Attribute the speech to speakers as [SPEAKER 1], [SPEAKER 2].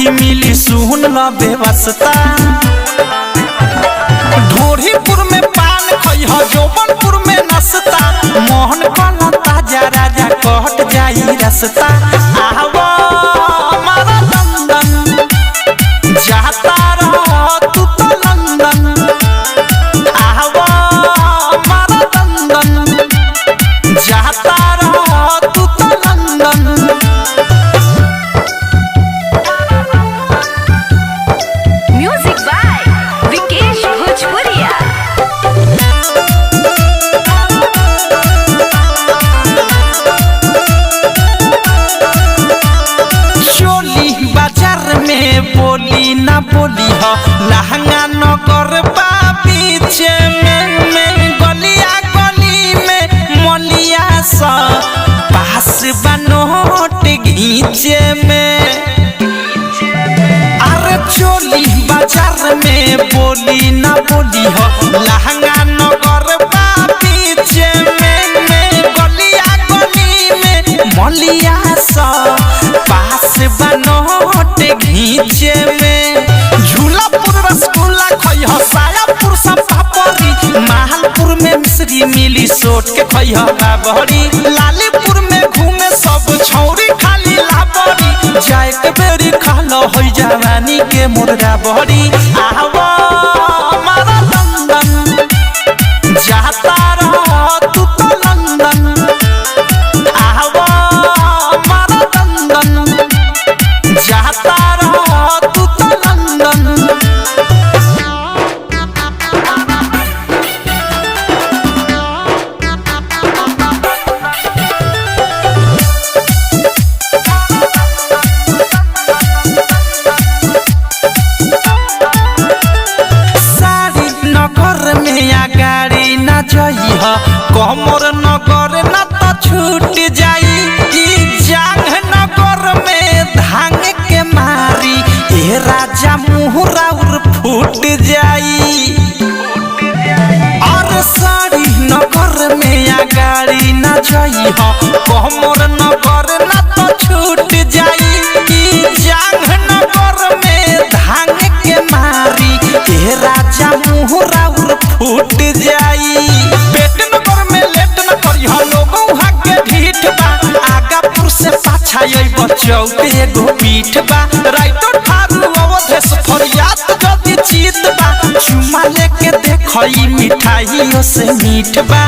[SPEAKER 1] खाली मिली सुन ल व्यवस्था। ढोरीपुर में पान खइह जौबनपुर में नसता, मोहन वाला ताजा राजा कहट जाई रसता। आवा हमारा लंदन जाता रह तू तो लंदन, आवा हमारा लंदन जाता रह तू तो लंदन।
[SPEAKER 2] म्यूजिक बाय विकेश भोजपुरिया।
[SPEAKER 1] चोली बाजार में बोली ना बोली हो, लहंगा नगर बा पीछे में गलिया गली में मलिया सा पास बनोट घींचे में। अरे चोली बाजार में बोली ना बोली हो, लहंगा नगर बा पीछे में गलिया गली में मलिया सा पास बनोट घींचे में। झूलापुर रसगुल्ला खइह, सायापुर सब पापड़ी, महलपुर में मिश्री मिली सोट के खइह बाबरी। लालीपुर में घूमे सब छौरी खाली लाबरी, जाए के बेरी खालो हो जवानी के मुर्गा बहरी। आवा हमारा लंदन जाता रह तू तो लंदन, आवा हमारा लंदन जाता रह तू तो लंदन। सारी नगर में गाड़ी न जइह, कमर नगर न तो छूट जाई। ई जांग नगर में धांग के मारी ए राजा मुहरा उर फूट जाई। और सारी नगर में गाड़ी न जइह, कमर नगर न तो छूट जाई। ई जांग नगर में धांग के मारी ए राजा मुहरा उर फूट जाई। पेट नगर में लेट न करिह, लोगों हाथ के ढीठ बा, आगापुर से पाछा अइब चौके एगो पीठ बा। राइटर थारू अवधेश फरियाद जदी चीत बा, चुमा लेके देखई मिठाइयों से मीठ बा।